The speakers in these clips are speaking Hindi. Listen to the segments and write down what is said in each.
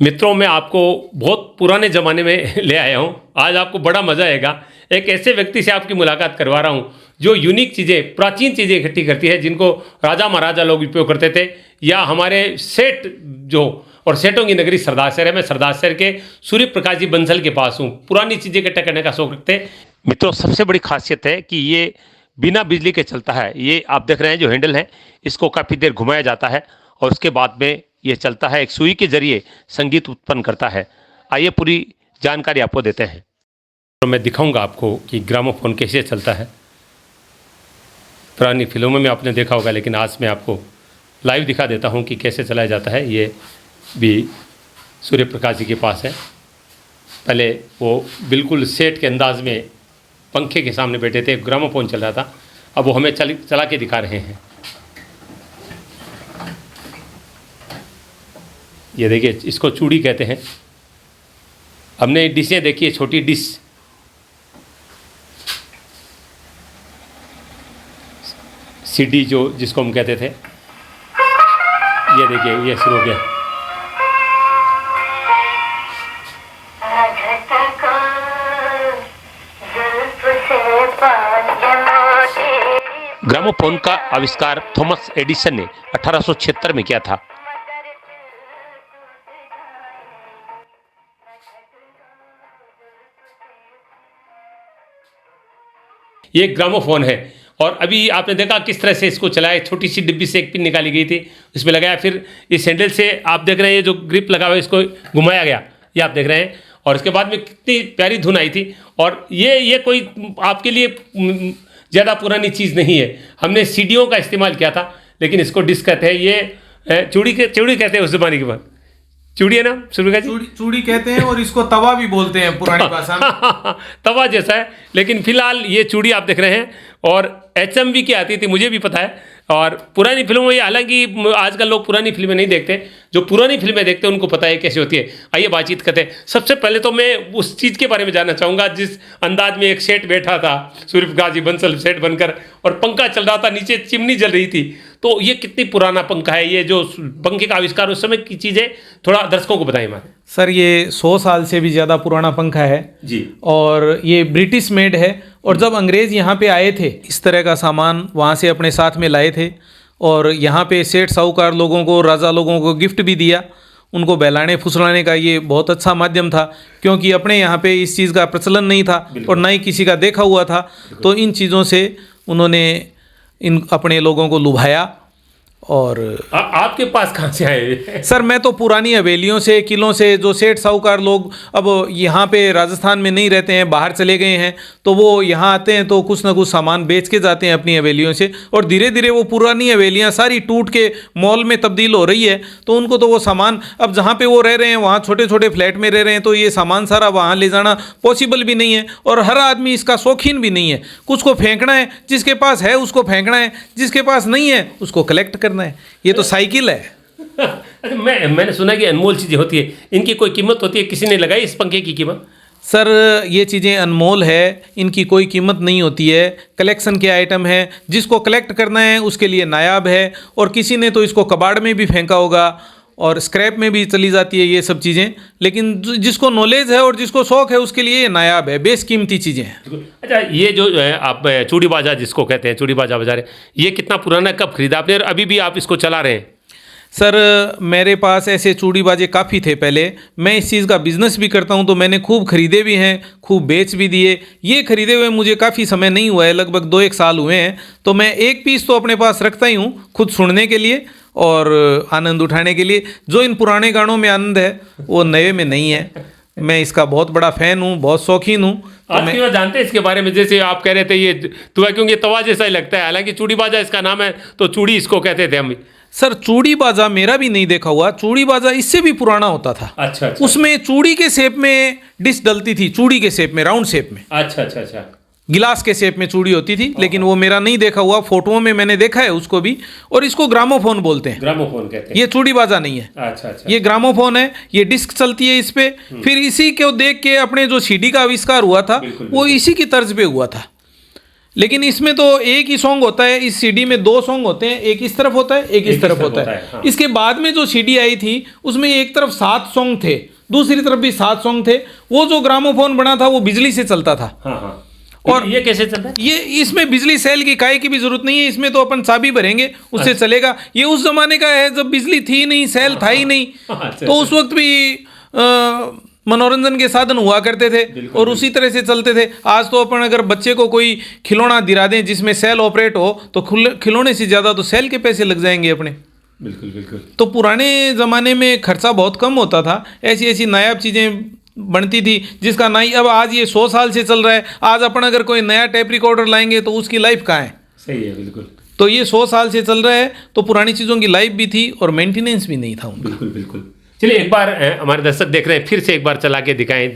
मित्रों, मैं आपको बहुत पुराने ज़माने में ले आया हूँ। आज आपको बड़ा मज़ा आएगा। एक ऐसे व्यक्ति से आपकी मुलाकात करवा रहा हूँ जो यूनिक चीज़ें, प्राचीन चीज़ें इकट्ठी करती है, जिनको राजा महाराजा लोग उपयोग करते थे, या हमारे सेठ जो, और सेठों की नगरी सरदार शहर है। मैं सरदार शहर के सूर्य प्रकाश जी बंसल के पास हूँ। पुरानी चीज़ें इकट्ठा करने का शौक रखते हैं। मित्रों, सबसे बड़ी खासियत है कि ये बिना बिजली के चलता है। ये आप देख रहे हैं जो हैंडल है, इसको काफ़ी देर घुमाया जाता है और उसके बाद में ये चलता है, एक सुई के जरिए संगीत उत्पन्न करता है। आइए पूरी जानकारी आपको देते हैं। तो मैं दिखाऊंगा आपको कि ग्रामोफोन कैसे चलता है। पुरानी फिल्मों में आपने देखा होगा, लेकिन आज मैं आपको लाइव दिखा देता हूं कि कैसे चलाया जाता है। ये भी सूर्य प्रकाश जी के पास है। पहले वो बिल्कुल सेठ के अंदाज में पंखे के सामने बैठे थे, ग्रामोफोन चल रहा था। अब वो हमें चला के दिखा रहे हैं। ये देखिए, इसको चूड़ी कहते हैं। हमने डिशें देखी है, छोटी डिश, सीडी जो जिसको हम कहते थे। ये देखिए, ये शुरू हो गया। ग्रामोफोन का आविष्कार थॉमस एडिसन ने 1876 में किया था। ये ग्रामोफोन है, और अभी आपने देखा किस तरह से इसको चलाया। छोटी सी डिब्बी से एक पिन निकाली गई थी, इसमें लगाया, फिर इस हैंडल से आप देख रहे हैं ये जो ग्रिप लगा हुआ है, इसको घुमाया गया, ये आप देख रहे हैं। और इसके बाद में कितनी प्यारी धुन आई थी। और ये कोई आपके लिए ज़्यादा पुरानी चीज़ नहीं है। हमने सीडीओ का इस्तेमाल किया था, लेकिन इसको डिस्क कहते हैं। ये चूड़ी कहते हैं उस ज़माने के बाद। चूड़ी है ना सूर्य जी? चूड़ी कहते हैं, और इसको तवा भी बोलते हैं पुरानी भाषा में। तवा जैसा है, लेकिन फिलहाल ये चूड़ी आप देख रहे हैं। और HMV की आती थी, मुझे भी पता है। और पुरानी फिल्मों में, हालांकि आजकल लोग पुरानी फिल्में नहीं देखते, जो पुरानी फिल्में देखते हैं उनको पता है कैसे होती है। आइए बातचीत करते हैं। सबसे पहले तो मैं उस चीज़ के बारे में जानना चाहूँगा जिस अंदाज में एक सेठ बैठा था, सूर्य प्रकाश जी बंसल सेठ बनकर, और पंखा चल रहा था, नीचे चिमनी जल रही थी। तो ये कितनी पुराना पंखा है? ये जो पंखे का आविष्कार उस समय की चीज़ें थोड़ा दर्शकों को बताएं हमारे। सर, ये 100 साल से भी ज़्यादा पुराना पंखा है जी, और ये ब्रिटिश मेड है। और जब अंग्रेज़ यहाँ पे आए थे, इस तरह का सामान वहाँ से अपने साथ में लाए थे, और यहाँ पे सेठ साहूकार लोगों को, राजा लोगों को गिफ्ट भी दिया। उनको बहलाने फुसलाने का ये बहुत अच्छा माध्यम था, क्योंकि अपने यहाँ पे इस चीज़ का प्रचलन नहीं था और ना ही किसी का देखा हुआ था। तो इन चीज़ों से उन्होंने इन अपने लोगों को लुभाया। और आपके पास कहाँ से आए? सर, मैं तो पुरानी हवेलियों से, किलों से, जो सेठ साहूकार लोग अब यहाँ पे राजस्थान में नहीं रहते हैं, बाहर चले गए हैं, तो वो यहाँ आते हैं तो कुछ ना कुछ सामान बेच के जाते हैं अपनी हवेलियों से। और धीरे धीरे वो पुरानी हवेलियाँ सारी टूट के मॉल में तब्दील हो रही है। तो उनको तो वो सामान, अब जहाँ पे वो रह रहे हैं वहाँ छोटे छोटे फ्लैट में रह रहे हैं, तो ये सामान सारा वहाँ ले जाना पॉसिबल भी नहीं है। और हर आदमी इसका शौकीन भी नहीं है। कुछ को फेंकना है, जिसके पास है उसको फेंकना है, जिसके पास नहीं है उसको कलेक्ट करना है। ये तो साइकिल है। अच्छा, मैंने सुना कि अनमोल चीज़ें होती है, इनकी कोई कीमत होती है? किसी ने लगाई इस पंखे की कीमत? सर, ये चीज़ें अनमोल है, इनकी कोई कीमत नहीं होती है। कलेक्शन के आइटम है, जिसको कलेक्ट करना है उसके लिए नायाब है। और किसी ने तो इसको कबाड़ में भी फेंका होगा और स्क्रैप में भी चली जाती है ये सब चीज़ें। लेकिन जिसको नॉलेज है और जिसको शौक़ है उसके लिए ये नायाब है, बेशकीमती चीज़ें हैं। अच्छा, ये जो आप चूड़ी बाजा जिसको कहते हैं, चूड़ी बाजा बजा रहे, ये कितना पुराना, कब खरीदा आपने, और अभी भी आप इसको चला रहे हैं? सर, मेरे पास ऐसे चूड़ी बाजे काफ़ी थे पहले। मैं इस चीज़ का बिज़नेस भी करता हूं, तो मैंने खूब खरीदे भी हैं, खूब बेच भी दिए। ये खरीदे हुए मुझे काफ़ी समय नहीं हुआ है, लगभग 2-1 साल हुए हैं। तो मैं एक पीस तो अपने पास रखता ही हूँ, खुद सुनने के लिए और आनंद उठाने के लिए। जो इन पुराने गानों में आनंद है वो नए में नहीं है। मैं इसका बहुत बड़ा फ़ैन हूँ, बहुत शौकीन हूँ। आप क्यों जानते हैं इसके बारे में? जैसे आप कह रहे थे ये तुआ, क्योंकि तवा जैसा ही लगता है, हालांकि चूड़ी बाजा इसका नाम है, तो चूड़ी इसको कहते थे हम। सर, चूड़ी बाजा मेरा भी नहीं देखा हुआ। चूड़ी बाजा इससे भी पुराना होता था। अच्छा। उसमें चूड़ी के शेप में डिश डलती थी, चूड़ी के शेप में, राउंड शेप में। अच्छा। गिलास के शेप में चूड़ी होती थी, लेकिन वो मेरा नहीं देखा हुआ। फोटोओं में मैंने देखा है उसको भी। और इसको ग्रामोफोन बोलते हैं। ग्रामोफोन कहते हैं। ये चूड़ी बाजा नहीं है। अच्छा। ये ग्रामोफोन है। ये डिस्क चलती है इस पे। फिर इसी को देख के अपने जो सीडी का आविष्कार हुआ था, वो इसी की तर्ज पे हुआ था। लेकिन इसमें तो एक ही सॉन्ग होता है, इस सीडी में 2 सॉन्ग होते हैं, एक इस तरफ होता है, एक इस तरफ होता है। हाँ। इसके बाद में जो सीडी आई थी उसमें एक तरफ 7 सॉन्ग थे, दूसरी तरफ भी 7 सॉन्ग थे। वो जो ग्रामोफोन बना था वो बिजली से चलता था। हाँ हाँ। और ये कैसे चलता है? ये इसमें बिजली सेल की काई की भी जरूरत नहीं है, इसमें तो अपन चाबी भरेंगे उससे चलेगा। ये उस जमाने का है जब बिजली थी नहीं, सेल था ही नहीं, अच्छा, तो उस वक्त भी मनोरंजन के साधन हुआ करते थे और उसी तरह से चलते थे। आज तो अपन अगर बच्चे को कोई खिलौना दिला दें जिसमें सेल ऑपरेट हो तो खिलौने से ज़्यादा तो सेल के पैसे लग जाएंगे अपने। बिल्कुल बिल्कुल। तो पुराने ज़माने में खर्चा बहुत कम होता था, ऐसी ऐसी नायाब चीज़ें बनती थी जिसका नहीं अब आज ये 100 साल से चल रहा है। आज अपन अगर कोई नया टेप रिकॉर्डर लाएंगे तो उसकी लाइफ कहाँ है? सही है, बिल्कुल। तो ये 100 साल से चल रहा है, तो पुरानी चीज़ों की लाइफ भी थी और मेंटेनेंस भी नहीं था उनका। बिल्कुल बिल्कुल। चलिए एक बार हमारे दर्शक देख रहे हैं, फिर से एक बार चला के दिखाएं।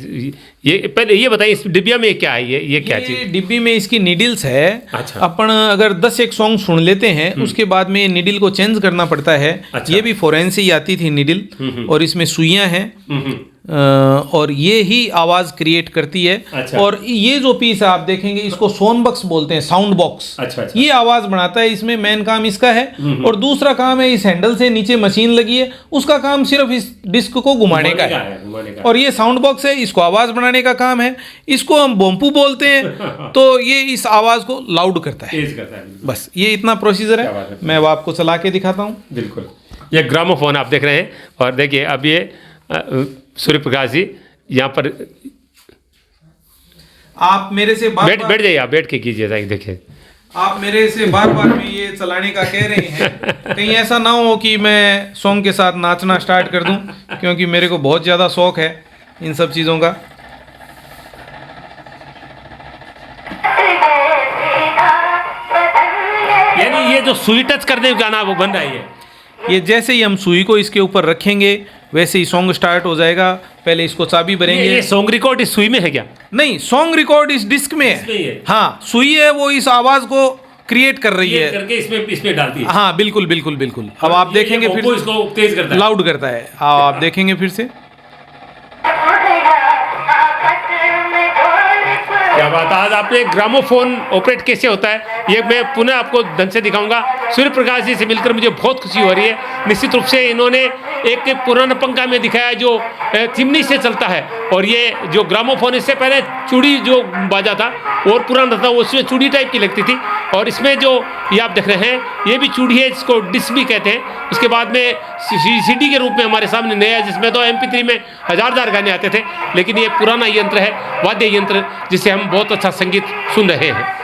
ये पहले ये बताइए इस डिब्बिया में क्या है? ये क्या ये चीज़? डिब्बी में इसकी नीडल्स है। अच्छा। अपन अगर 10 एक सॉन्ग सुन लेते हैं उसके बाद में नीडल को चेंज करना पड़ता है। अच्छा। ये भी फॉरेन से ही आती थी नीडल और इसमें सुइयां हैं और ये ही आवाज़ क्रिएट करती है। अच्छा। और ये जो पीस है आप देखेंगे इसको सोन बॉक्स बोलते हैं, साउंड बॉक्स। अच्छा। ये आवाज़ बनाता है, इसमें मेन काम इसका है। और दूसरा काम है इस हैंडल से नीचे मशीन लगी है, उसका काम सिर्फ इस डिस्क को घुमाने का है। और ये साउंड बॉक्स है, इसको आवाज़ बनाने का काम है। इसको हम बोम्पू बोलते हैं। तो ये इस आवाज़ को लाउड करता है, तेज करता है। बस ये इतना प्रोसीजर क्या बात है। है। मैं वो आपको चला के दिखाता हूँ। बिल्कुल। ये ग्रामोफोन आप देख रहे हैं और देखिए अब ये सूर्य प्रकाश जी यहाँ पर आप मेरे से बैठ जाइए, आप बैठ के कीजिए जरा, देखिए आप मेरे से बार बार भी ये चलाने का कह रहे हैं, कहीं ऐसा ना हो कि मैं सॉन्ग के साथ नाचना स्टार्ट कर दूं, क्योंकि मेरे को बहुत ज़्यादा शौक है इन सब चीज़ों का। यानी ये जो सुई टच करने का गाना वो बन रहा है। ये जैसे ही हम सुई को इसके ऊपर रखेंगे वैसे ही सॉन्ग स्टार्ट हो जाएगा। पहले इसको चाबी भरेंगे। ये सॉन्ग रिकॉर्ड इस सुई में है क्या? नहीं, सॉन्ग रिकॉर्ड इस डिस्क में इसमें ही है। है। हाँ, सुई है वो इस आवाज़ को क्रिएट कर रही ये है करके इसमें डालती है। हाँ बिल्कुल बिल्कुल बिल्कुल। अब आप देखेंगे फिर वो इसको तेज करता है, लाउड करता है। हाँ आप देखेंगे फिर से। क्या बात। आज आपने ग्रामोफोन ऑपरेट कैसे होता है ये मैं पुनः आपको ढंग से दिखाऊंगा। सूर्य प्रकाश जी से मिलकर मुझे बहुत खुशी हो रही है। निश्चित रूप से इन्होंने एक पुराना पंखा में दिखाया जो चिमनी से चलता है, और ये जो ग्रामोफोन इससे पहले चूड़ी जो बाजा था और पुराना था उसमें चूड़ी टाइप की लगती थी, और इसमें जो ये आप देख रहे हैं ये भी चूड़ी है, इसको डिस्क भी कहते हैं। उसके बाद में सीडी के रूप में हमारे सामने नया, जिसमें तो MP3 में हजार गाने आते थे, लेकिन ये पुराना यंत्र है, वाद्य यंत्र, जिससे हम बहुत अच्छा संगीत सुन रहे हैं।